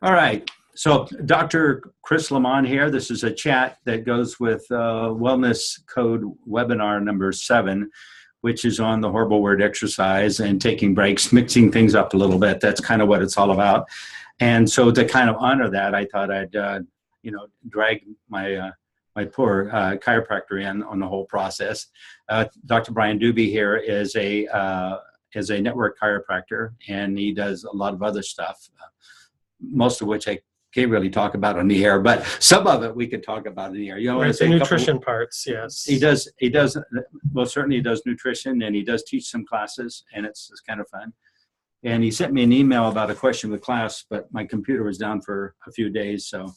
All right. So Dr. Chris Lemmon here. This is a chat that goes with Wellness Code webinar number 7, which is on the horrible word exercise and taking breaks, mixing things up a little bit. That's kind of what it's all about. And so to kind of honor that, I thought I'd, drag my poor chiropractor in on the whole process. Dr. Brian Doobie here is a network chiropractor, and he does a lot of other stuff, most of which I can't really talk about on the air, but some of it we could talk about in the air. You know, right, the nutrition parts, yes. He does, well, certainly he does nutrition, and he does teach some classes, and it's kind of fun. And he sent me an email about a question with class, but my computer was down for a few days, so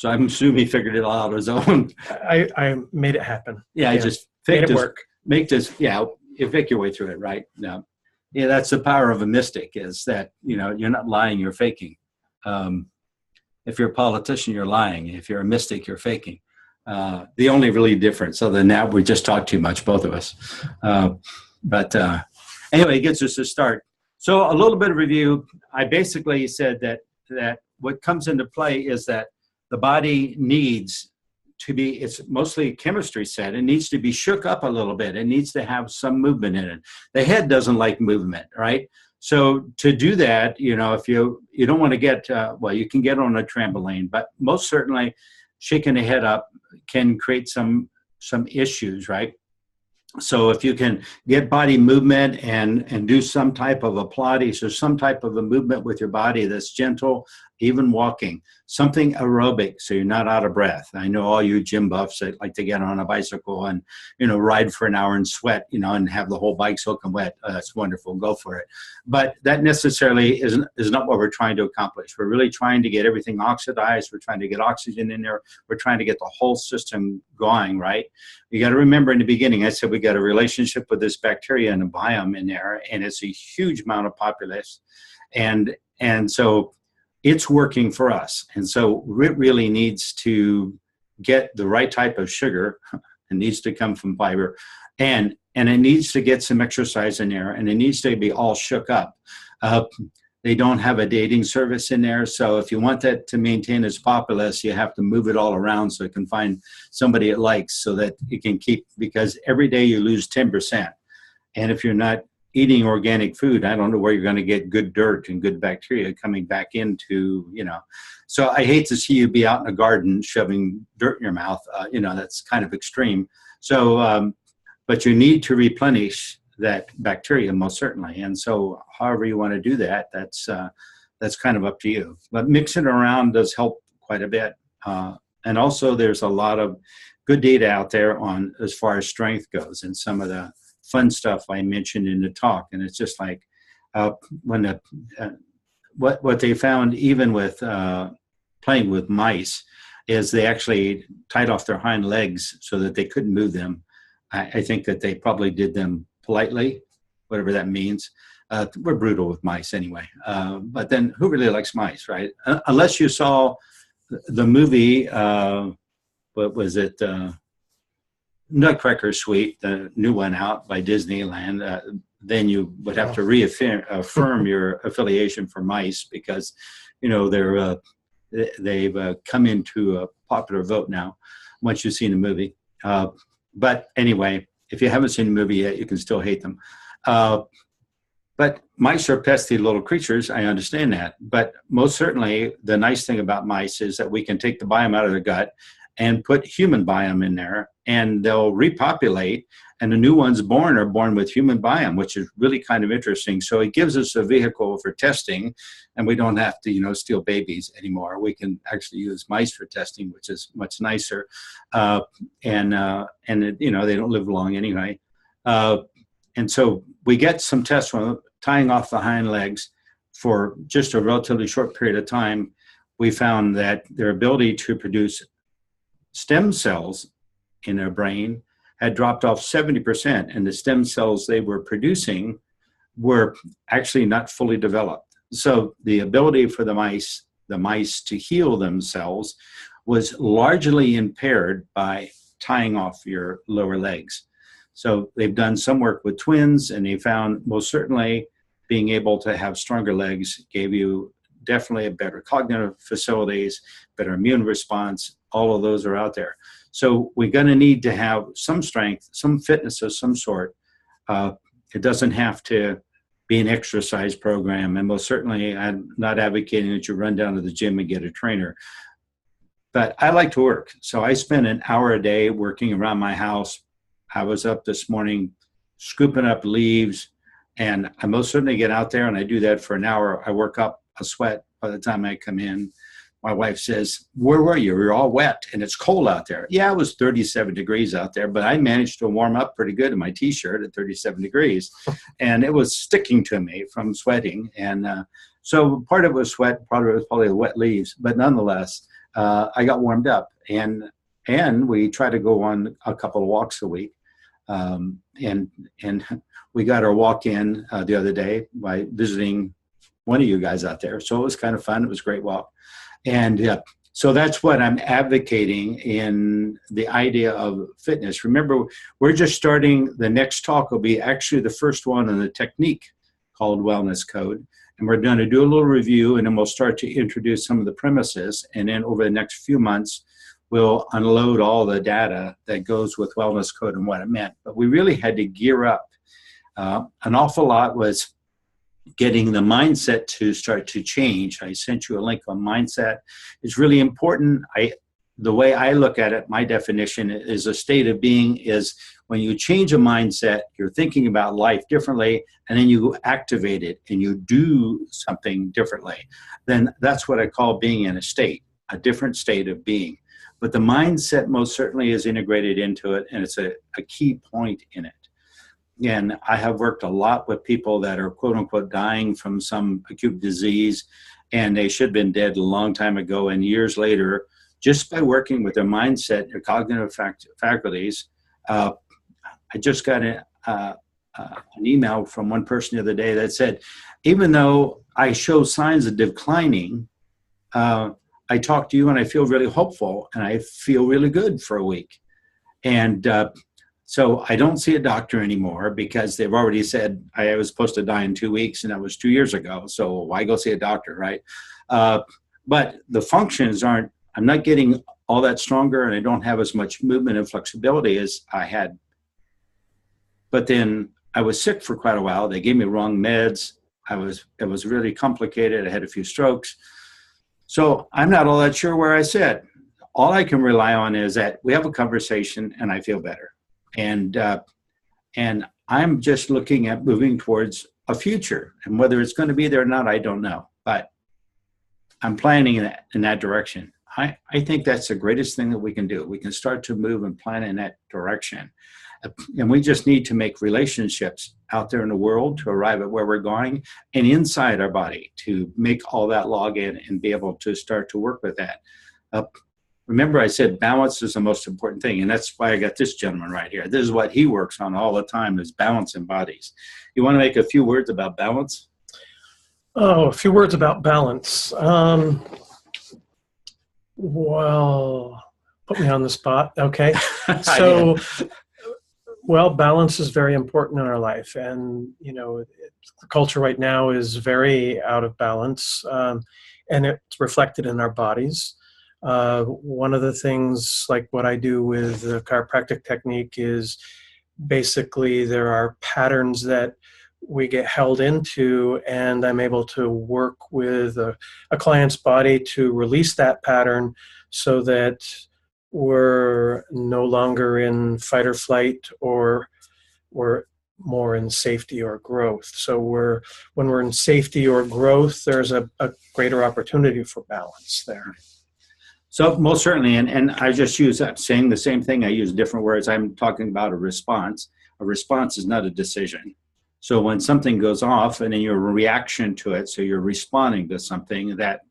I'm assuming he figured it all out on his own. I made it happen. Yeah, I just made it work. You fake your way through it, right? No. Yeah, that's the power of a mystic, is that, you're not lying, you're faking. If you're a politician, you're lying. If you're a mystic, you're faking. The only really difference, other than that, we just talk too much, both of us. But anyway, it gets us to start. So a little bit of review. I basically said that what comes into play is that the body needs to be, it's mostly chemistry set, it needs to be shook up a little bit. It needs to have some movement in it. The head doesn't like movement, right? So to do that, if you don't want to get, you can get on a trampoline, but most certainly shaking the head up can create some issues, right? So if you can get body movement and do some type of a Pilates or some type of a movement with your body that's gentle, even walking, something aerobic so you're not out of breath. I know all you gym buffs that like to get on a bicycle and, ride for an hour and sweat, and have the whole bike soaking wet. That's wonderful. Go for it. But that necessarily is not what we're trying to accomplish. We're really trying to get everything oxidized. We're trying to get oxygen in there. We're trying to get the whole system going, right? You got to remember in the beginning, I said we got a relationship with this bacteria and a biome in there, and it's a huge amount of populace. And so it's working for us. And so it really needs to get the right type of sugar. It needs to come from fiber, and it needs to get some exercise in there, and it needs to be all shook up. They don't have a dating service in there, so if you want that to maintain its populace, you have to move it all around so it can find somebody it likes, so that it can keep, because every day you lose 10%. And if you're not eating organic food, I don't know where you're going to get good dirt and good bacteria coming back into, So I hate to see you be out in a garden shoving dirt in your mouth. That's kind of extreme. So, but you need to replenish that bacteria, most certainly. And so however you want to do that, that's kind of up to you. But mixing it around does help quite a bit. And also there's a lot of good data out there on as far as strength goes, and some of the fun stuff I mentioned in the talk. And it's just like what they found, even with playing with mice, is they actually tied off their hind legs so that they couldn't move them. I think that they probably did them politely, whatever that means. We're brutal with mice anyway. But then who really likes mice, right? Unless you saw the movie, what was it? Nutcracker Suite, the new one out by Disneyland, then you would have to reaffirm your affiliation for mice, because, they've come into a popular vote now once you've seen the movie. But anyway, if you haven't seen the movie yet, you can still hate them. But mice are pesky little creatures. I understand that. But most certainly, the nice thing about mice is that we can take the biome out of their gut and put human biome in there, and they'll repopulate, and the new ones born are born with human biome, which is really kind of interesting. So it gives us a vehicle for testing, and we don't have to, steal babies anymore. We can actually use mice for testing, which is much nicer. They don't live long anyway. And so we get some tests from tying off the hind legs for just a relatively short period of time. We found that their ability to produce stem cells in their brain had dropped off 70%, and the stem cells they were producing were actually not fully developed. So the ability for the mice to heal themselves was largely impaired by tying off your lower legs. So they've done some work with twins, and they found most certainly being able to have stronger legs gave you definitely better cognitive facilities, better immune response. All of those are out there. So we're going to need to have some strength, some fitness of some sort. It doesn't have to be an exercise program. And most certainly, I'm not advocating that you run down to the gym and get a trainer. But I like to work. So I spend an hour a day working around my house. I was up this morning scooping up leaves, and I most certainly get out there and I do that for an hour. I work up a sweat by the time I come in. My wife says, "Where were you? You're all wet and it's cold out there." Yeah, it was 37 degrees out there, but I managed to warm up pretty good in my t-shirt at 37 degrees. And it was sticking to me from sweating. And so part of it was sweat, part of it was probably the wet leaves, but nonetheless, I got warmed up. And we try to go on a couple of walks a week. And we got our walk in the other day by visiting one of you guys out there. So it was kind of fun. It was a great walk. And so that's what I'm advocating in the idea of fitness. Remember, we're just starting. The next talk will be actually the first one on the technique called Wellness Code. And we're going to do a little review, and then we'll start to introduce some of the premises. And then over the next few months, we'll unload all the data that goes with Wellness Code and what it meant. But we really had to gear up. An awful lot was getting the mindset to start to change. I sent you a link on mindset. It's really important. The way I look at it, my definition is a state of being is when you change a mindset, you're thinking about life differently, and then you activate it and you do something differently. Then that's what I call being in a different state of being. But the mindset most certainly is integrated into it, and it's a key point in it. And I have worked a lot with people that are quote unquote dying from some acute disease, and they should have been dead a long time ago. And years later, just by working with their mindset, their cognitive faculties, I just got an email from one person the other day that said, even though I show signs of declining, I talk to you and I feel really hopeful and I feel really good for a week. And so I don't see a doctor anymore because they've already said I was supposed to die in 2 weeks, and that was 2 years ago. So why go see a doctor, right? But the functions aren't, I'm not getting all that stronger, and I don't have as much movement and flexibility as I had. But then I was sick for quite a while. They gave me wrong meds. It was really complicated. I had a few strokes. So I'm not all that sure where I sit. All I can rely on is that we have a conversation and I feel better. And I'm just looking at moving towards a future, and whether it's going to be there or not, I don't know, but I'm planning in that direction. I think that's the greatest thing that we can do. We can start to move and plan in that direction. And we just need to make relationships out there in the world to arrive at where we're going, and inside our body to make all that log in and be able to start to work with that. Remember, I said balance is the most important thing, and that's why I got this gentleman right here. This is what he works on all the time, is balance in bodies. You want to make a few words about balance? Oh, a few words about balance. Well, put me on the spot. Okay. So, well, balance is very important in our life. And, you know, the culture right now is very out of balance, and it's reflected in our bodies. One of the things, like what I do with the chiropractic technique, is basically there are patterns that we get held into, and I'm able to work with a client's body to release that pattern so that we're no longer in fight or flight, or we're more in safety or growth. So when we're in safety or growth, there's a greater opportunity for balance there. So most certainly, and I just use that, saying the same thing. I use different words. I'm talking about a response. A response is not a decision. So when something goes off and then your reaction to it, so you're responding to something that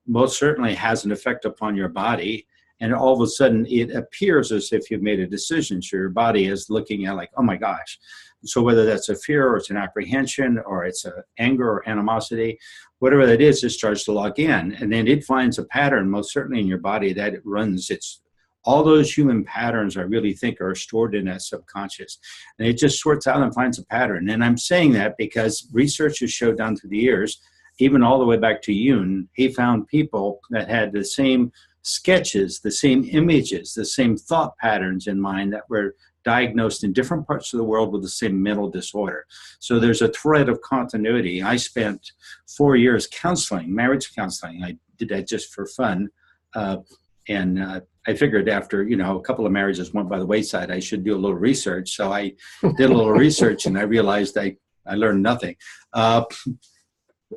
most certainly has an effect upon your body, and all of a sudden it appears as if you've made a decision. So your body is looking at like, oh my gosh. So whether that's a fear or it's an apprehension or it's an anger or animosity, whatever that is, it starts to log in. And then it finds a pattern, most certainly in your body, that it runs. All those human patterns I really think are stored in that subconscious. And it just sorts out and finds a pattern. And I'm saying that because research has showed down through the years, even all the way back to Jung, he found people that had the same sketches, the same images, the same thought patterns in mind that were diagnosed in different parts of the world with the same mental disorder. So there's a thread of continuity. I spent 4 years counseling, marriage counseling. I did that just for fun. And I figured after, a couple of marriages went by the wayside, I should do a little research. So I did a little research, and I realized I learned nothing.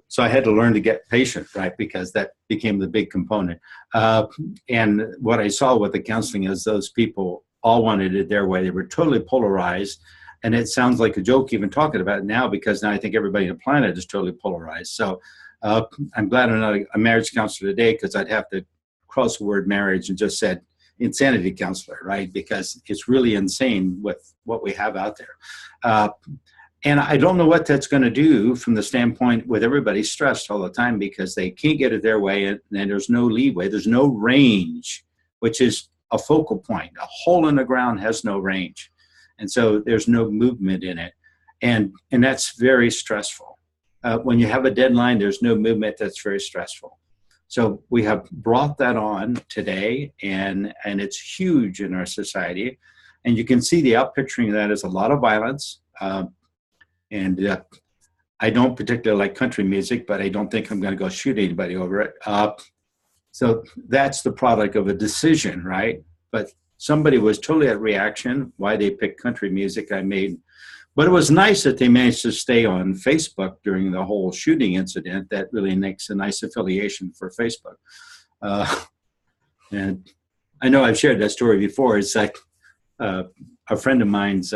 So I had to learn to get patient, right? Because that became the big component. And what I saw with the counseling is those people all wanted it their way. They were totally polarized. And it sounds like a joke even talking about it now, because now I think everybody on the planet is totally polarized. So I'm glad I'm not a marriage counselor today, because I'd have to cross the word marriage and just said insanity counselor, right? Because it's really insane with what we have out there. And I don't know what that's going to do from the standpoint with everybody stressed all the time because they can't get it their way, and there's no leeway. There's no range, which is a focal point. A hole in the ground has no range. And so there's no movement in it. And that's very stressful. When you have a deadline, there's no movement. That's very stressful. So we have brought that on today, and it's huge in our society. And you can see the outpicturing of that is a lot of violence. And I don't particularly like country music, but I don't think I'm going to go shoot anybody over it. So that's the product of a decision, right? But somebody was totally at reaction, why they picked country music I made. But it was nice that they managed to stay on Facebook during the whole shooting incident. That really makes a nice affiliation for Facebook. And I know I've shared that story before. It's like a friend of mine's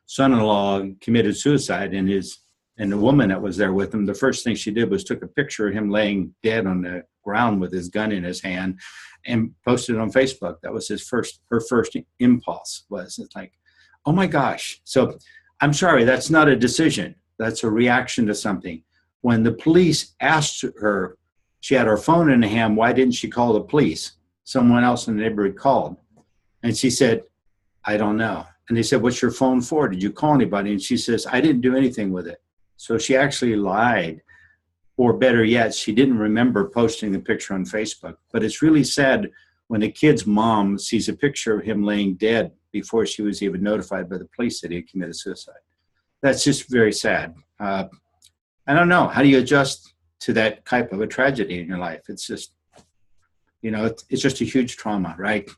son-in-law committed suicide, and the woman that was there with him, the first thing she did was took a picture of him laying dead on the ground with his gun in his hand and posted it on Facebook. That was her first impulse. It's like, oh my gosh. So I'm sorry, that's not a decision. That's a reaction to something. When the police asked her, she had her phone in her hand, why didn't she call the police? Someone else in the neighborhood called. And she said, I don't know. And they said, what's your phone for? Did you call anybody? And she says, I didn't do anything with it. So she actually lied. Or better yet, she didn't remember posting the picture on Facebook. But it's really sad when a kid's mom sees a picture of him laying dead before she was even notified by the police that he had committed suicide. That's just very sad. I don't know. How do you adjust to that type of a tragedy in your life? It's just, it's just a huge trauma, right?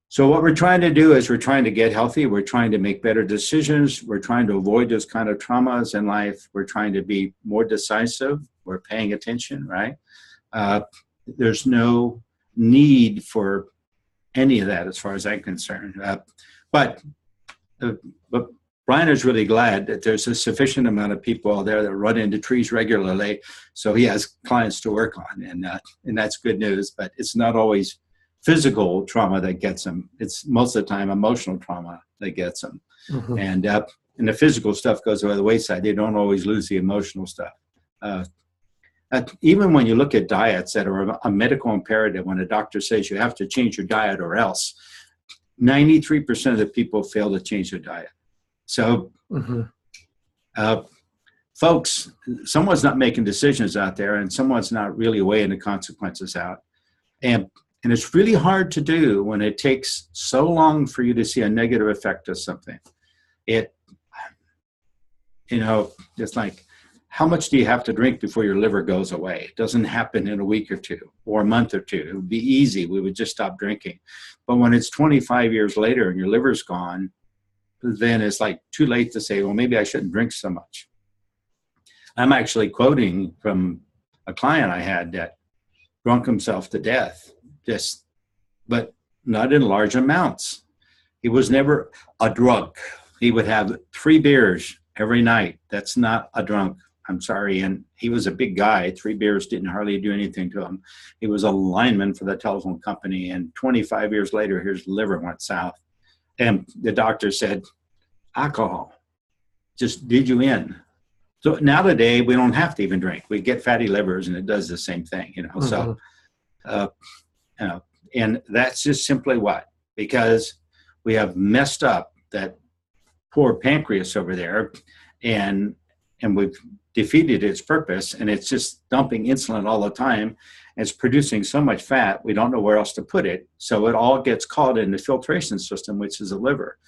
So what we're trying to do is we're trying to get healthy. We're trying to make better decisions. We're trying to avoid those kind of traumas in life. We're trying to be more decisive. We're paying attention, right? There's no need for any of that as far as I'm concerned. But Brian is really glad that there's a sufficient amount of people out there that run into trees regularly, so he has clients to work on, and that's good news. But it's not always physical trauma that gets them. It's most of the time emotional trauma that gets them. Mm-hmm. And the physical stuff goes by the wayside. They don't always lose the emotional stuff. Even when you look at diets that are a medical imperative, when a doctor says you have to change your diet or else, 93% of the people fail to change their diet. So, folks, someone's not making decisions out there, and someone's not really weighing the consequences out. And it's really hard to do when it takes so long for you to see a negative effect of something. It's like, how much do you have to drink before your liver goes away? It doesn't happen in a week or two or a month or two. It would be easy. We would just stop drinking. But when it's 25 years later and your liver's gone, then it's like too late to say, well, maybe I shouldn't drink so much. I'm actually quoting from a client I had that drunk himself to death, but not in large amounts. He was never a drunk. He would have 3 beers every night. That's not a drunk. I'm sorry. And he was a big guy. 3 beers didn't hardly do anything to him. He was a lineman for the telephone company. And 25 years later, his liver went south. And the doctor said, alcohol just did you in. So now today, we don't have to even drink. We get fatty livers and it does the same thing, So, and that's just simply what? Because we have messed up that poor pancreas over there, and we've defeated its purpose, and it's just dumping insulin all the time. It's producing so much fat, we don't know where else to put it. So it all gets caught in the filtration system, which is the liver.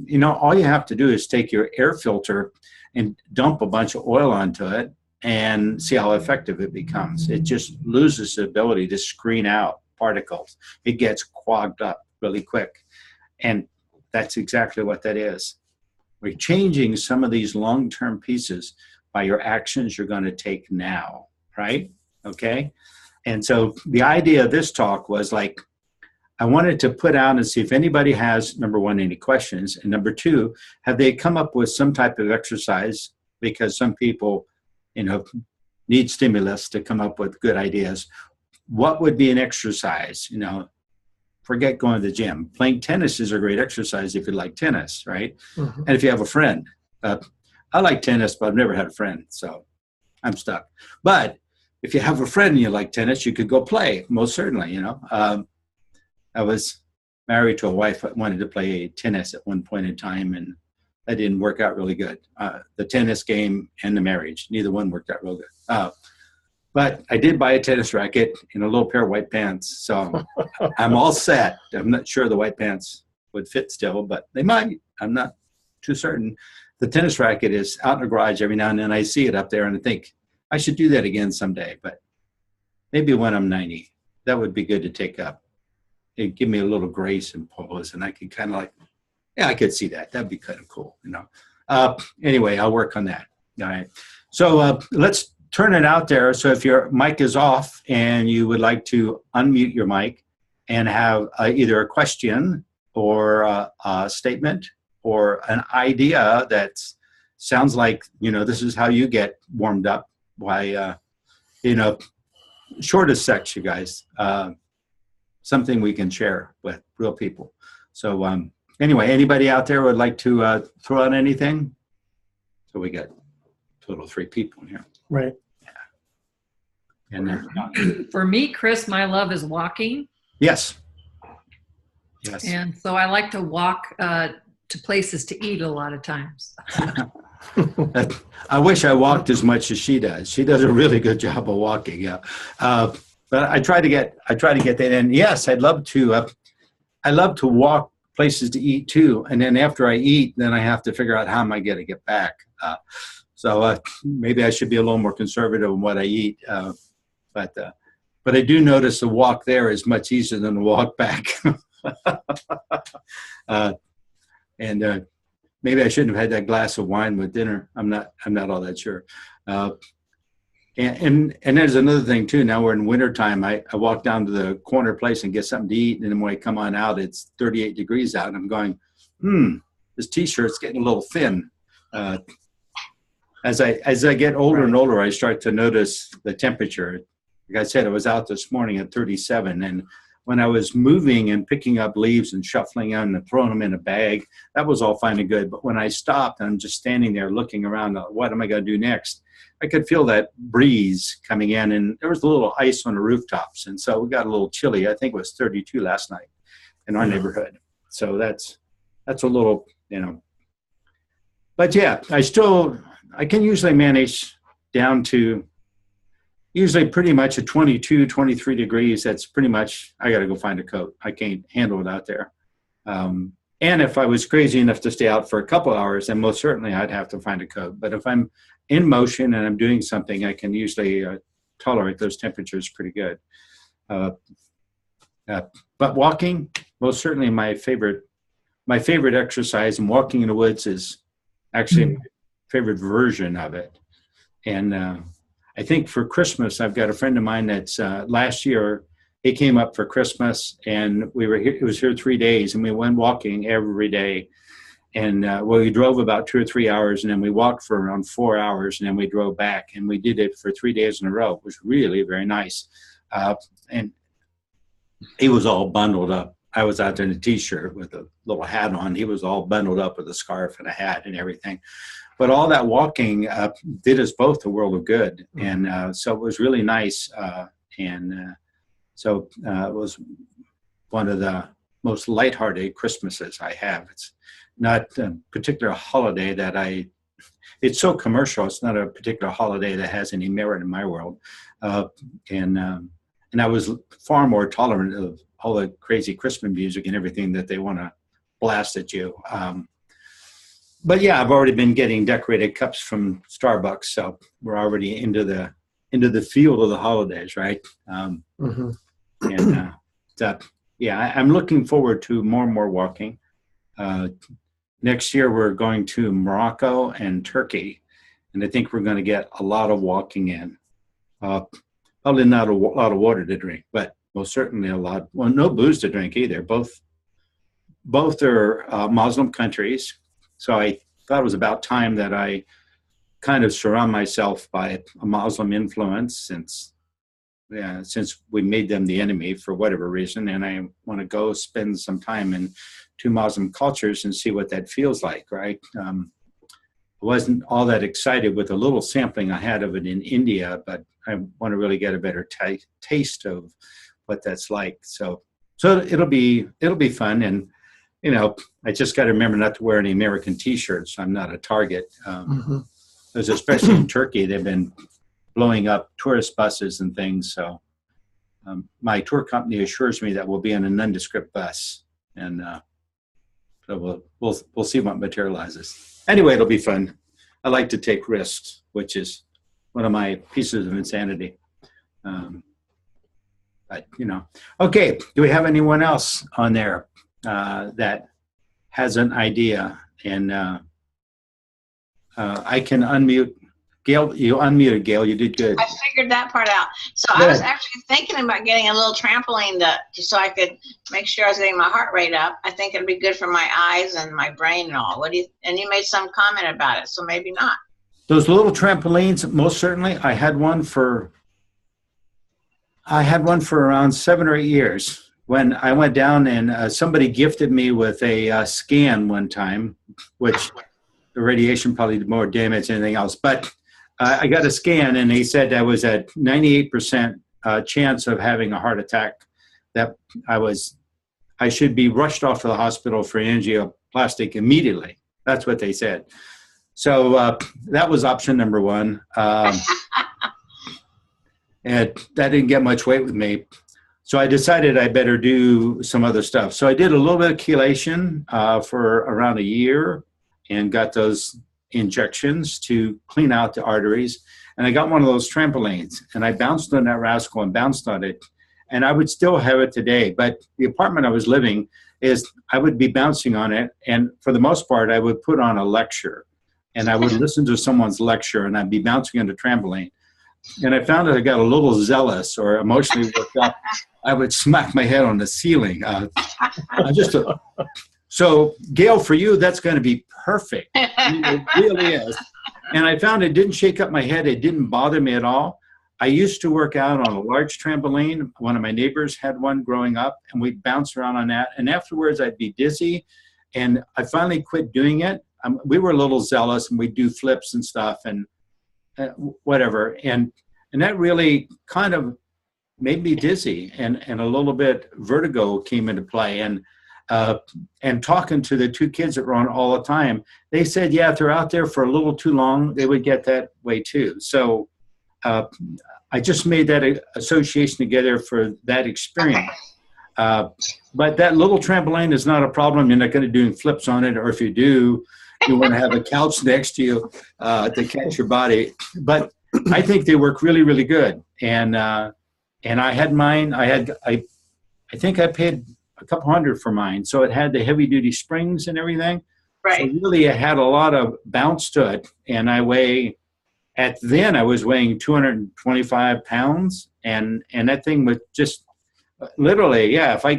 You know, all you have to do is take your air filter and dump a bunch of oil onto it and see how effective it becomes. It just loses the ability to screen out particles. It gets clogged up really quick. And that's exactly what that is. We're changing some of these long-term pieces by your actions you're going to take now, right? Okay? And so the idea of this talk was like, I wanted to put out and see if anybody has, number one, any questions, and number two, have they come up with some type of exercise? Because some people, you know, need stimulus to come up with good ideas. What would be an exercise? You know, forget going to the gym. Playing tennis is a great exercise if you like tennis, right? Mm-hmm. And if you have a friend. I like tennis, but I've never had a friend, so I'm stuck. But if you have a friend and you like tennis, you could go play, most certainly, you know. I was married to a wife that wanted to play tennis at one point in time, and that didn't work out really good. The tennis game and the marriage, neither one worked out real good. But I did buy a tennis racket and a little pair of white pants, so I'm all set. I'm not sure the white pants would fit still, but they might. I'm not too certain. The tennis racket is out in the garage every now and then. I see it up there, and I think I should do that again someday, but maybe when I'm 90. That would be good to take up. It'd give me a little grace and pose, and I could kind of like, yeah, I could see that. That'd be kind of cool, you know. Anyway, I'll work on that. All right. So let's turn it out there. So if your mic is off and you would like to unmute your mic and have either a question or a statement or an idea that sounds like, you know, this is how you get warmed up by, you know, short as sex, you guys. Something we can share with real people. So anyway, anybody out there would like to throw out anything? So we got a total of 3 people here. Right. Yeah. And for me, Chris, my love is walking. Yes. Yes. And so I like to walk to places to eat a lot of times. I wish I walked as much as she does. She does a really good job of walking. Yeah. But I try to get that in. Yes, I'd love to. I love to walk places to eat too. And then after I eat, then I have to figure out how am I going to get back. So maybe I should be a little more conservative in what I eat. But I do notice the walk there is much easier than the walk back. And maybe I shouldn't have had that glass of wine with dinner. I'm not all that sure. And there's another thing too. Now we're in wintertime. I walk down to the corner place and get something to eat, and then when I come on out, it's 38 degrees out, and I'm going, this T-shirt's getting a little thin. As I get older and older, I start to notice the temperature. Like I said, I was out this morning at 37, and when I was moving and picking up leaves and shuffling them and throwing them in a bag, that was all fine and good. But when I stopped and I'm just standing there looking around, what am I going to do next? I could feel that breeze coming in, and there was a little ice on the rooftops. And so we got a little chilly. I think it was 32 last night in our neighborhood. So that's a little, you know. But yeah, I can usually manage down to usually pretty much at 22, 23 degrees. That's pretty much, I got to go find a coat. I can't handle it out there. And if I was crazy enough to stay out for a couple hours, then most certainly I'd have to find a coat. But if I'm in motion and I'm doing something, I can usually tolerate those temperatures pretty good. But walking, most certainly my favorite exercise, and walking in the woods is actually my favorite version of it. And I think for Christmas, I've got a friend of mine that's last year, he came up for Christmas, and we were here, he was here 3 days, and we went walking every day. And we drove about 2 or 3 hours, and then we walked for around 4 hours, and then we drove back, and we did it for 3 days in a row. It was really very nice. And he was all bundled up. I was out there in a T-shirt with a little hat on. He was all bundled up with a scarf and a hat and everything. But all that walking did us both a world of good. And so it was really nice. So it was one of the most lighthearted Christmases I have. It's not a particular holiday that I it's so commercial. It's not a particular holiday that has any merit in my world. Uh, and I was far more tolerant of all the crazy Christmas music and everything that they want to blast at you. But yeah, I've already been getting decorated cups from Starbucks, so we're already into the field of the holidays, right? Mm-hmm. And yeah, I'm looking forward to more and more walking. Next year, we're going to Morocco and Turkey, and I think we're going to get a lot of walking in. Probably not a lot of water to drink, but most certainly a lot. Well, no booze to drink either. Both are Muslim countries, so I thought it was about time that I kind of surround myself by a Muslim influence since we made them the enemy for whatever reason, and I want to go spend some time in two Muslim cultures and see what that feels like, right? I wasn't all that excited with the little sampling I had of it in India, but I want to really get a better taste of what that's like. So it'll be fun, and you know, I just got to remember not to wear any American T-shirts. I'm not a target. Because especially in Turkey, they've been blowing up tourist buses and things. So my tour company assures me that we'll be on a nondescript bus, and so we'll see what materializes. Anyway, it'll be fun. I like to take risks, which is one of my pieces of insanity. But you know, okay. Do we have anyone else on there that has an idea? And I can unmute. Gail, you unmuted, Gail. You did good. I figured that part out. So Good. I was actually thinking about getting a little trampoline so I could make sure I was getting my heart rate up. I think it'd be good for my eyes and my brain and all. And you made some comment about it, so maybe not. Those little trampolines, most certainly. I had one for around 7 or 8 years. When I went down and somebody gifted me with a scan one time, which the radiation probably did more damage than anything else. But I got a scan, and he said I was at 98% chance of having a heart attack, that I should be rushed off to the hospital for angioplastic immediately. That's what they said. So that was option number one. And that didn't get much weight with me. So I decided I better do some other stuff. So I did a little bit of chelation for around a year and got those injections to clean out the arteries. And I got one of those trampolines, and I bounced on that rascal and bounced on it. And I would still have it today. But the apartment I was living is I would be bouncing on it. And for the most part, I would put on a lecture. And I would listen to someone's lecture, and I'd be bouncing on the trampoline. And I found that I got a little zealous or emotionally worked up. I would smack my head on the ceiling. So, Gail, for you, that's going to be perfect. I mean, it really is. And I found it didn't shake up my head. It didn't bother me at all. I used to work out on a large trampoline. One of my neighbors had one growing up, and we'd bounce around on that. And afterwards, I'd be dizzy. And I finally quit doing it. We were a little zealous, and we'd do flips and stuff and whatever. And that really kind of made me dizzy, and a little bit vertigo came into play. And talking to the two kids that were on all the time, they said, yeah, if they're out there for a little too long, they would get that way too. So I just made that association together for that experience. But that little trampoline is not a problem. You're not going to do flips on it, or if you do, you want to have a couch next to you to catch your body. But I think they work really, really good. And I had mine. I think I paid a couple $100 for mine. So it had the heavy duty springs and everything. Right. So really it had a lot of bounce to it. And I was weighing 225 pounds. And that thing was just literally, yeah, if I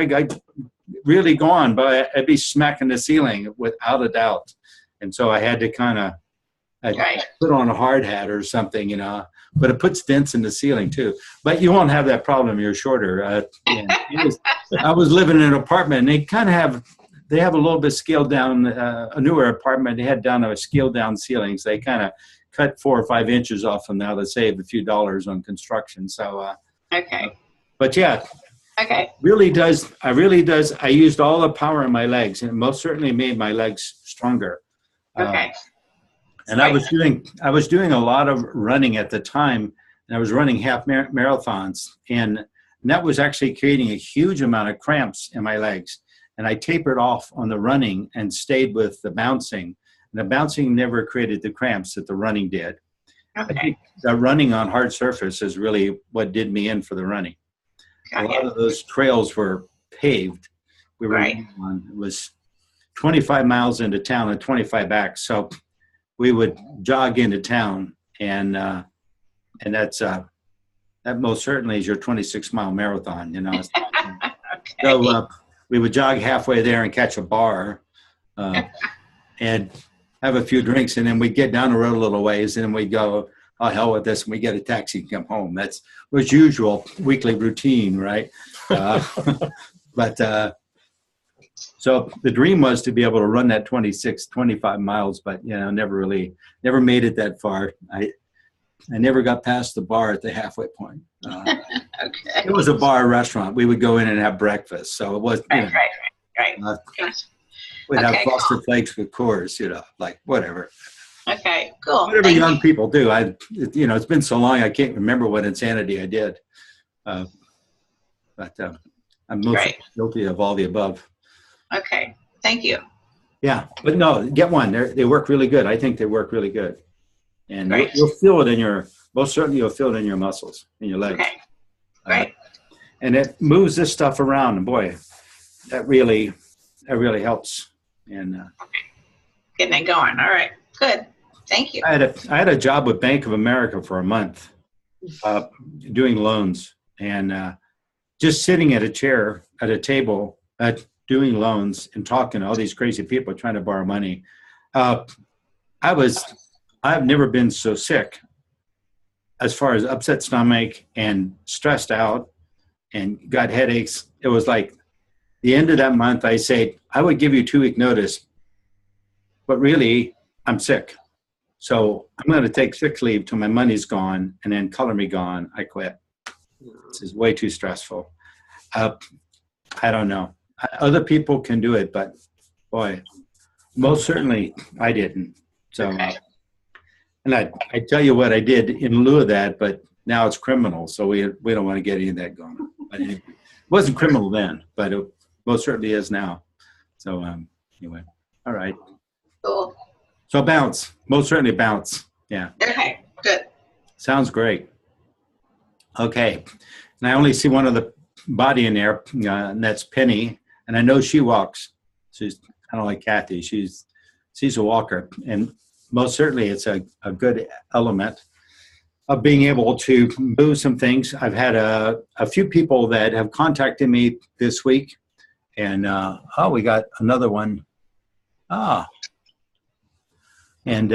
got really gone, but I'd be smacking the ceiling without a doubt. And so I had to kind of put on a hard hat or something, you know, but it puts dents in the ceiling too. But you won't have that problem. You're shorter. I was living in an apartment, and they have a little bit scaled down, a newer apartment. They had down a scaled down ceilings. They kind of cut 4 or 5 inches off them now to save a few dollars on construction. So, but yeah. Okay. Really does. I used all the power in my legs, and it most certainly made my legs stronger. Okay. And I was doing a lot of running at the time, and I was running half marathons, and that was actually creating a huge amount of cramps in my legs. And I tapered off on the running and stayed with the bouncing. And the bouncing never created the cramps that the running did. Okay. I think the running on hard surface is really what did me in for the running. A lot of those trails were paved. We were on, it was 25 miles into town and 25 back. So we would jog into town, and that's that most certainly is your 26-mile marathon, you know. Okay. So we would jog halfway there and catch a bar, and have a few drinks, and then we'd get down the road a little ways, and then we'd go, oh, hell with this, and we get a taxi and come home. That was usual weekly routine, right? But so the dream was to be able to run that 26, 25 miles, but, you know, never made it that far. I never got past the bar at the halfway point. Okay. It was a bar restaurant. We would go in and have breakfast. So it was, you know, Right. Gotcha. we'd have Okay, Frosted cool. Flakes with Coors, you know, like whatever. Okay, cool. Whatever Thank young you. people do. You know, it's been so long, I can't remember what insanity I did. But I'm most guilty of all the above. Okay, thank you. Yeah, but no, get one. They work really good. I think they work really good. And Great. you'll feel it most certainly you'll feel it in your muscles, in your legs. Okay, great. And it moves this stuff around. And boy, that really helps. And Getting it going. All right, good. Thank you. I had a job with Bank of America for a month, doing loans, and just sitting at a table, doing loans and talking to all these crazy people trying to borrow money. I've never been so sick as far as upset stomach and stressed out and got headaches. It was like the end of that month, I say, I would give you 2-week notice, but really I'm sick. So I'm going to take sick leave till my money's gone, and then color me gone, I quit. This is way too stressful. I don't know. Other people can do it, but boy, most certainly I didn't. So, and I tell you what I did in lieu of that, but now it's criminal, so we don't want to get any of that going on. But anyway, it wasn't criminal then, but it most certainly is now. So anyway, all right. Cool. So bounce, most certainly bounce. Yeah. Okay, good. Sounds great. Okay, and I only see one other body in there, and that's Penny. And I know she walks. She's kind of like Kathy. She's a walker, and most certainly it's a good element of being able to move some things. I've had a few people that have contacted me this week, and we got another one. And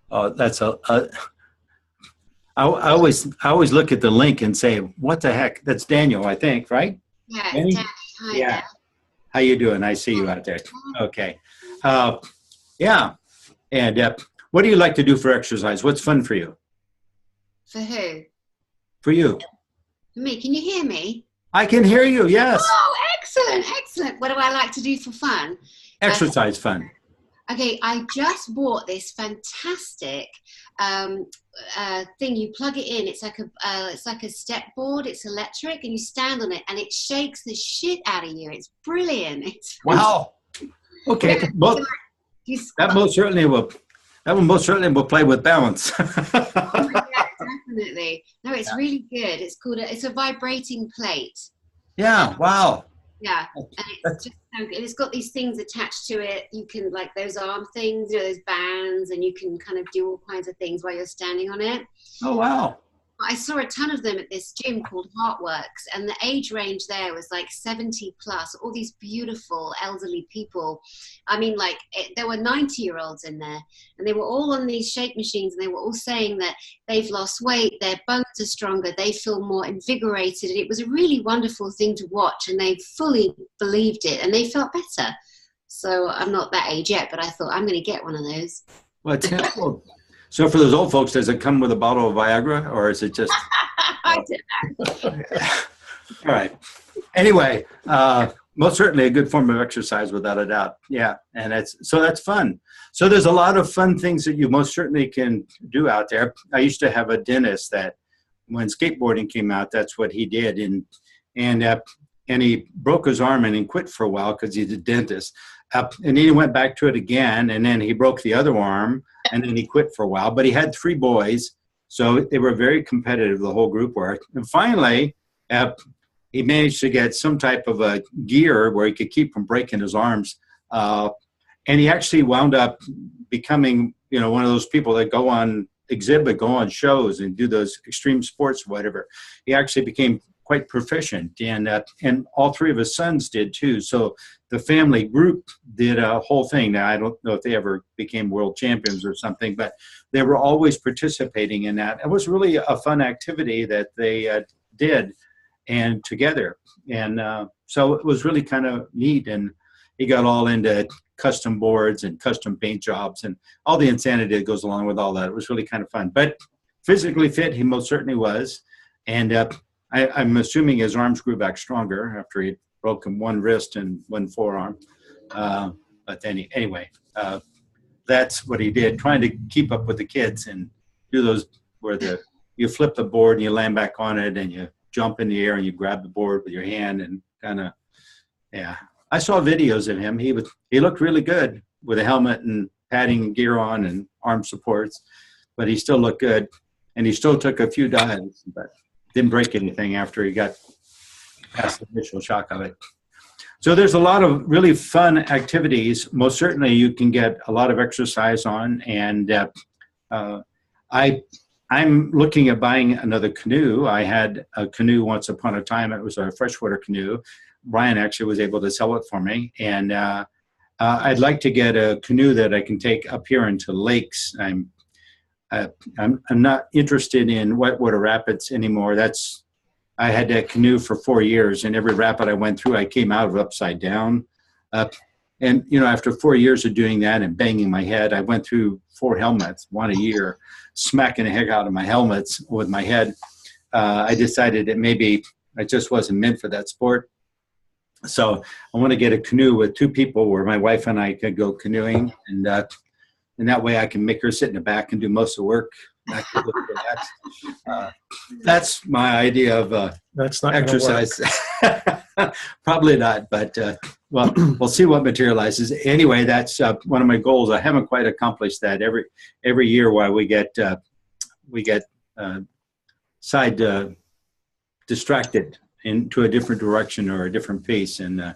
that's I always look at the link and say, what the heck? That's Daniel, I think, right? Yeah. Danny? Hi, Yeah. Dad. How you doing? I see you out there. Okay. Yeah. And what do you like to do for exercise? What's fun for you? For who? For you? For me. Can you hear me? I can hear you. Yes. Oh, excellent. What do I like to do for fun? Exercise fun. Okay, I just bought this fantastic thing. You plug it in. It's like a step board. It's electric, and you stand on it, and it shakes the shit out of you. It's brilliant. It's Wow. Okay. That most certainly will play with balance. Yeah, definitely. No, it's really good. It's called it's a vibrating plate. Yeah. Wow. Yeah, and it's just so good. It's got these things attached to it. You can, like those arm things, those bands, and you can kind of do all kinds of things while you're standing on it. Oh, wow. I saw a ton of them at this gym called Heartworks, and the age range there was like 70 plus, all these beautiful elderly people. I mean, like there were 90-year-olds in there, and they were all on these shake machines, and they were all saying that they've lost weight, their bones are stronger, they feel more invigorated, and it was a really wonderful thing to watch, and they fully believed it, and they felt better. So I'm not that age yet, but I thought I'm going to get one of those. Well, it's kind of cool. So for those old folks, does it come with a bottle of Viagra, or is it just? I don't know. All right. Anyway, most certainly a good form of exercise without a doubt. Yeah. And that's fun. So there's a lot of fun things that you most certainly can do out there. I used to have a dentist that when skateboarding came out, that's what he did. And he broke his arm and he quit for a while because he's a dentist. And then he went back to it again, and then he broke the other arm, and then he quit for a while. But he had 3 boys, so they were very competitive, the whole group were. And finally, he managed to get some type of a gear where he could keep from breaking his arms. And he actually wound up becoming, one of those people that go on exhibit, go on shows and do those extreme sports or whatever. He actually became quite proficient, and all 3 of his sons did too. So the family group did a whole thing. Now, I don't know if they ever became world champions or something, but they were always participating in that. It was really a fun activity that they did and together. And so it was really kind of neat. And he got all into custom boards and custom paint jobs and all the insanity that goes along with all that. It was really kind of fun. But physically fit, he most certainly was. And I'm assuming his arms grew back stronger after he'd broken 1 wrist and 1 forearm. But then anyway, that's what he did, trying to keep up with the kids and do those where you flip the board and you land back on it and you jump in the air and you grab the board with your hand and kind of, yeah. I saw videos of him. He looked really good with a helmet and padding gear on and arm supports, but he still looked good. And he still took a few dives, but didn't break anything after he got past the initial shock of it. So there's a lot of really fun activities. Most certainly you can get a lot of exercise on. And I'm looking at buying another canoe. I had a canoe once upon a time. It was a freshwater canoe. Brian actually was able to sell it for me. And I'd like to get a canoe that I can take up here into lakes. I'm not interested in whitewater rapids anymore. I had that canoe for 4 years, and every rapid I went through, I came out of upside down. And after 4 years of doing that and banging my head, I went through 4 helmets, 1 a year, smacking the heck out of my helmets with my head. I decided that maybe I just wasn't meant for that sport. So I want to get a canoe with 2 people where my wife and I could go canoeing, and that way I can make her sit in the back and do most of the work. That's my idea of That's not exercise. Probably not, but well, we'll see what materializes. Anyway, that's one of my goals. I haven't quite accomplished that. Every year, while we get distracted into a different direction or a different pace. And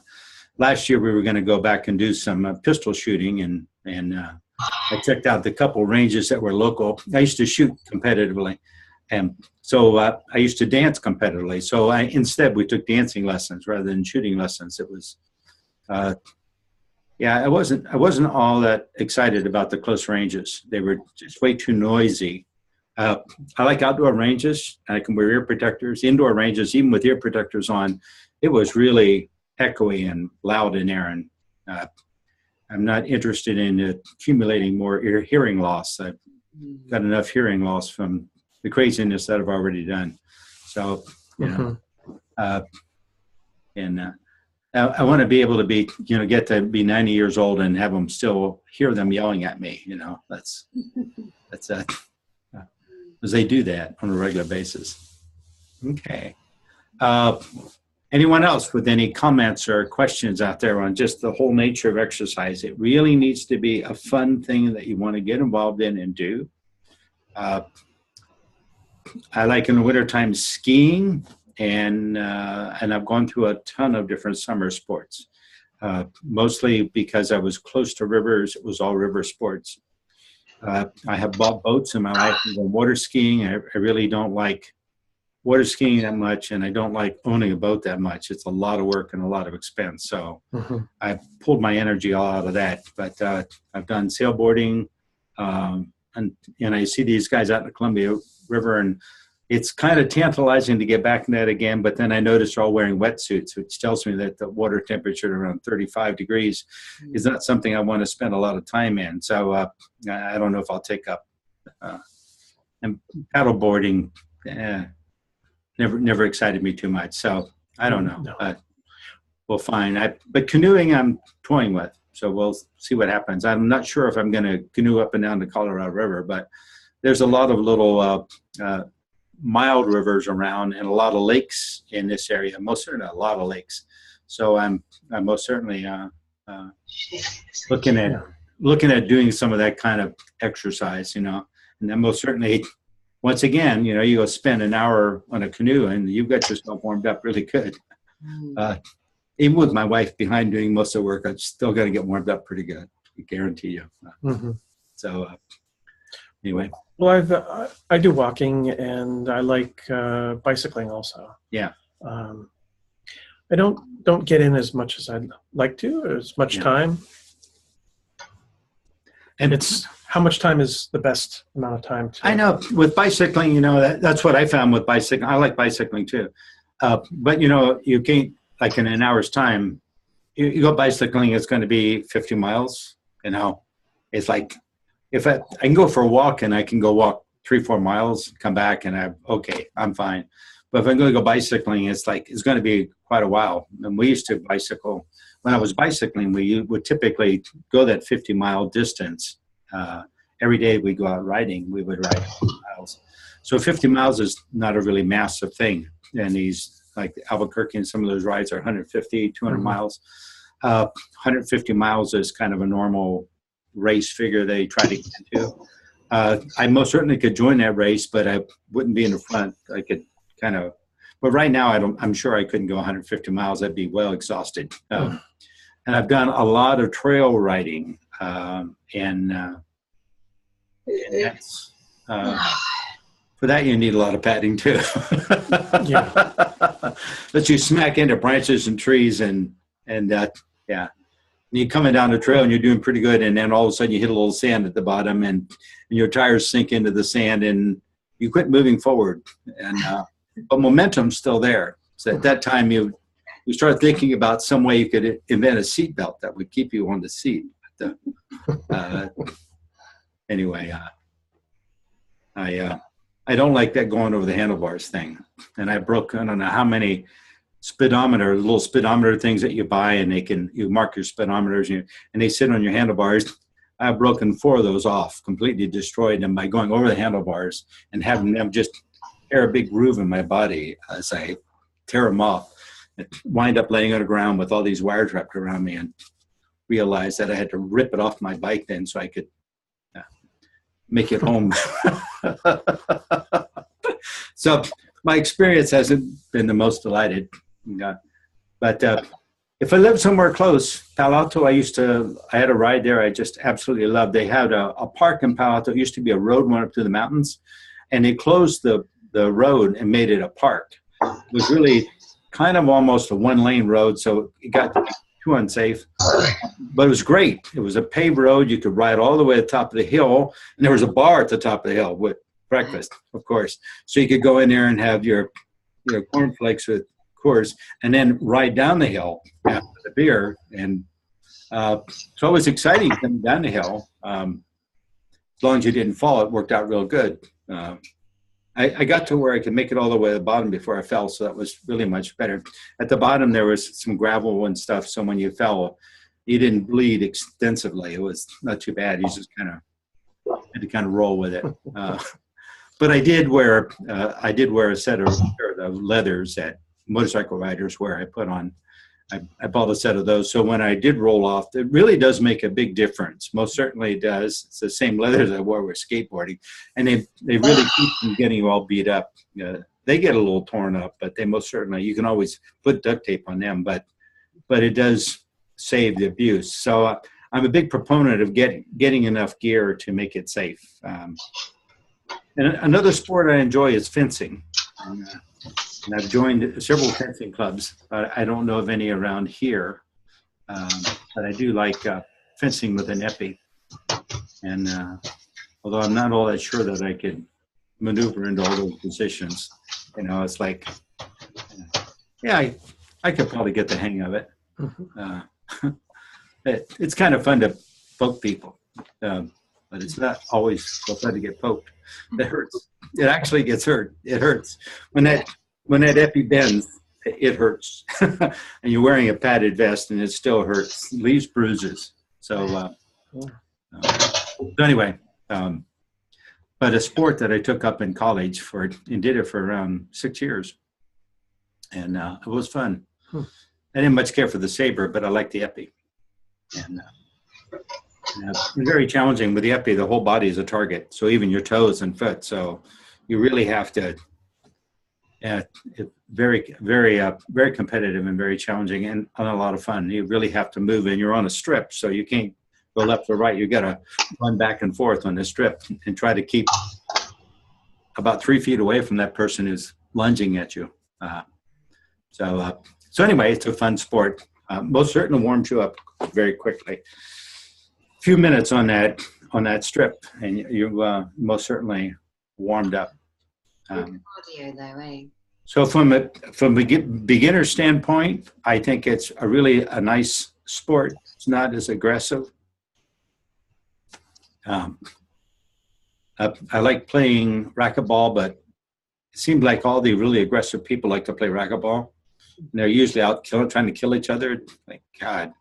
last year we were going to go back and do some pistol shooting, and I checked out the couple ranges that were local. I used to shoot competitively, and so I used to dance competitively. So instead we took dancing lessons rather than shooting lessons. It was, I wasn't all that excited about the close ranges. They were just way too noisy. I like outdoor ranges. I can wear ear protectors. Indoor ranges, even with ear protectors on, it was really echoey and loud in there. And I'm not interested in accumulating more hearing loss. I've got enough hearing loss from the craziness that I've already done. So, I want to be able to be, get to be 90 years old and have them still hear them yelling at me. That's because they do that on a regular basis. Okay. Anyone else with any comments or questions out there on just the whole nature of exercise? It really needs to be a fun thing that you want to get involved in and do. I like in the wintertime skiing, and I've gone through a ton of different summer sports, mostly because I was close to rivers. It was all river sports. I have bought boats in my life and gone water skiing. I really don't like water skiing that much, and I don't like owning a boat that much. It's a lot of work and a lot of expense. So I pulled my energy all out of that. But I've done sailboarding, and I see these guys out in the Columbia River, and it's kind of tantalizing to get back in that again. But then I noticed they're all wearing wetsuits, which tells me that the water temperature around 35 degrees is not something I want to spend a lot of time in. So I don't know if I'll take up. And paddle boarding never excited me too much. So I don't know. No. we'll find. But canoeing, I'm toying with, so we'll see what happens. I'm not sure if I'm going to canoe up and down the Colorado River, but there's a lot of little mild rivers around and a lot of lakes in this area. Most certainly a lot of lakes. So I'm most certainly looking at doing some of that kind of exercise, and then most certainly, once again, you go spend an hour on a canoe and you've got yourself warmed up really good. Even with my wife behind doing most of the work, I'm still going to get warmed up pretty good. I guarantee you. So anyway. Well, I do walking and I like bicycling also. Yeah. I don't get in as much as I'd like to, or as much time. And it's how much time is the best amount of time to. I know with bicycling, that's what I found with bicycling. I like bicycling too, but you can't, like in an hour's time. You go bicycling, it's going to be 50 miles. It's like if I can go for a walk and I can go walk 3-4 miles, come back, and I'm fine. But if I'm going to go bicycling, it's going to be quite a while. And we used to bicycle. When I was bicycling, we would typically go that 50-mile distance. Every day we go out riding, we would ride 50 miles. So 50 miles is not a really massive thing. And these, like Albuquerque and some of those rides are 150, 200 miles. 150 miles is kind of a normal race figure they try to get into. I most certainly could join that race, but I wouldn't be in the front. I could but right now I'm sure I couldn't go 150 miles. I'd be well exhausted. And I've done a lot of trail riding, and that's, for that you need a lot of padding too. But you smack into branches and trees and you're coming down the trail and you're doing pretty good, and then all of a sudden you hit a little sand at the bottom and your tires sink into the sand and you quit moving forward, and but momentum's still there. So at that time you start thinking about some way you could invent a seat belt that would keep you on the seat. Anyway, I don't like that going over the handlebars thing, and I broke, I don't know how many little speedometer things that you buy, and you mark your speedometers and they sit on your handlebars. I've broken 4 of those off, completely destroyed them by going over the handlebars and having them just tear a big groove in my body as I tear them off. I wind up laying on the ground with all these wires wrapped around me and realized that I had to rip it off my bike then so I could make it home. So my experience hasn't been the most delighted. But if I lived somewhere close, Palo Alto, I had a ride there I just absolutely loved. They had a park in Palo Alto. It used to be a road went up to the mountains, and they closed the road and made it a park. It was really kind of almost a 1-lane road, so it got to be too unsafe. But it was great. It was a paved road. You could ride all the way to the top of the hill, and there was a bar at the top of the hill with breakfast, of course. So you could go in there and have your cornflakes with Coors, and then ride down the hill after the beer. And so it was exciting coming down the hill. As long as you didn't fall, it worked out real good. I got to where I could make it all the way to the bottom before I fell, so that was really much better. At the bottom, there was some gravel and stuff, so when you fell, you didn't bleed extensively. It was not too bad. You just had to kind of roll with it. But I did wear a set of leathers that motorcycle riders wear. I bought a set of those. So when I did roll off, it really does make a big difference. Most certainly it does. It's the same leathers I wore with skateboarding. And they really keep from getting you all beat up. They get a little torn up, but they most certainly, you can always put duct tape on them, but it does save the abuse. So I'm a big proponent of getting enough gear to make it safe. And another sport I enjoy is fencing. And I've joined several fencing clubs. I don't know of any around here, but I do like fencing with an epi. And although I'm not all that sure that I could maneuver into all those positions, it's like, I could probably get the hang of it. It's kind of fun to poke people, but it's not always so fun to get poked. It hurts. It actually gets hurt. It hurts when that epi bends it hurts. And you're wearing a padded vest and it still hurts, leaves bruises. So anyway, but a sport that I took up in college and did it for around 6 years. And it was fun. I didn't much care for the saber, but I liked the épée. And very challenging with the épée. The whole body is a target, so even your toes and foot. So you really have to. Very, very, very competitive and very challenging and a lot of fun. You really have to move, and you're on a strip, so you can't go left or right. You got to run back and forth on this strip and try to keep about 3 feet away from that person who's lunging at you. So anyway, it's a fun sport. Most certainly warms you up very quickly. A few minutes on that strip, and you most certainly warmed up. Cardio though, eh? So from a beginner standpoint, I think it's a nice sport. It's not as aggressive. I like playing racquetball, but it seems like all the really aggressive people like to play racquetball. And they're usually out trying to kill each other. Like, God.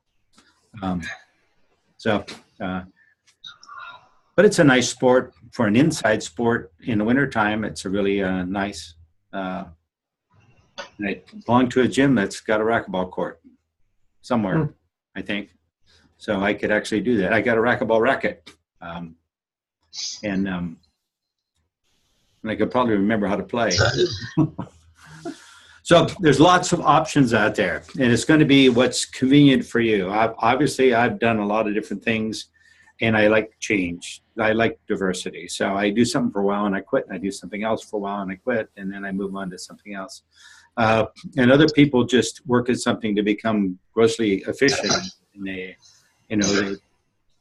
But it's a nice sport for an inside sport in the wintertime. It's a really nice. And I belong to a gym that's got a racquetball court somewhere, I think. So I could actually do that. I got a racquetball racket. And I could probably remember how to play. So there's lots of options out there, and it's going to be what's convenient for you. I've done a lot of different things, and I like change. I like diversity. So I do something for a while and I quit, and I do something else for a while and I quit, and then I move on to something else. And other people just work at something to become grossly efficient. And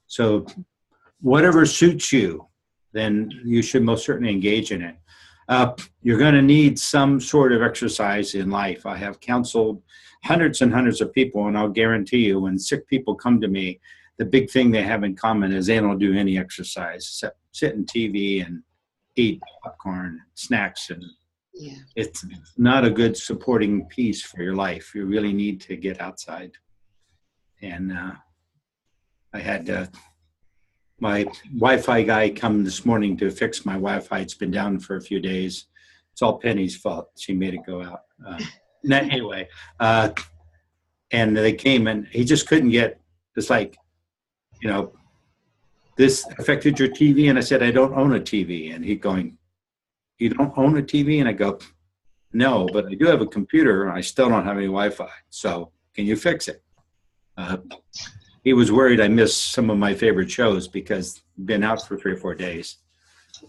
so whatever suits you, then you should most certainly engage in it. You're going to need some sort of exercise in life. I have counseled hundreds and hundreds of people, and I'll guarantee you when sick people come to me, the big thing they have in common is they don't do any exercise except sit in TV and eat popcorn, snacks, and it's not a good supporting piece for your life. You really need to get outside. And I had my Wi-Fi guy come this morning to fix my Wi-Fi. It's been down for a few days. It's all Penny's fault. She made it go out. Anyway, and they came and he just couldn't get, it's like, this affected your TV? And I said, I don't own a TV. And he going, you don't own a TV? And I go, no, but I do have a computer and I still don't have any Wi-Fi. So can you fix it? He was worried I missed some of my favorite shows because I've been out for 3 or 4 days.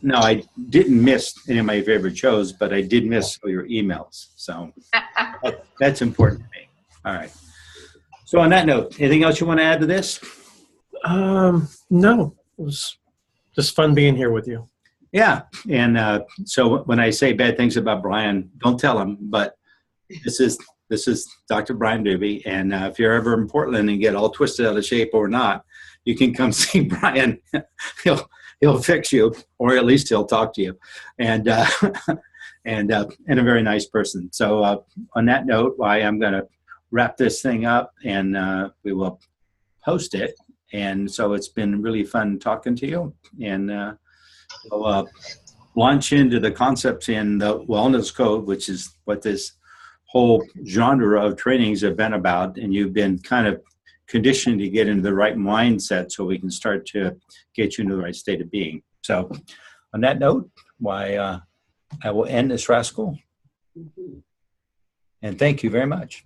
No, I didn't miss any of my favorite shows, but I did miss all your emails. So that's important to me. All right. So on that note, anything else you want to add to this? No, it was just fun being here with you. Yeah. And so when I say bad things about Brian, don't tell him, but this is Dr. Brian Doobie, and if you're ever in Portland and get all twisted out of shape or not, you can come see Brian. He'll fix you, or at least he'll talk to you, and a very nice person. So on that note, I am going to wrap this thing up, and we will post it. And so it's been really fun talking to you, and we'll launch into the concepts in the Wellness Code, which is what this whole genre of trainings have been about, and you've been kind of conditioned to get into the right mindset so we can start to get you into the right state of being. So on that note, I will end this rascal, and thank you very much.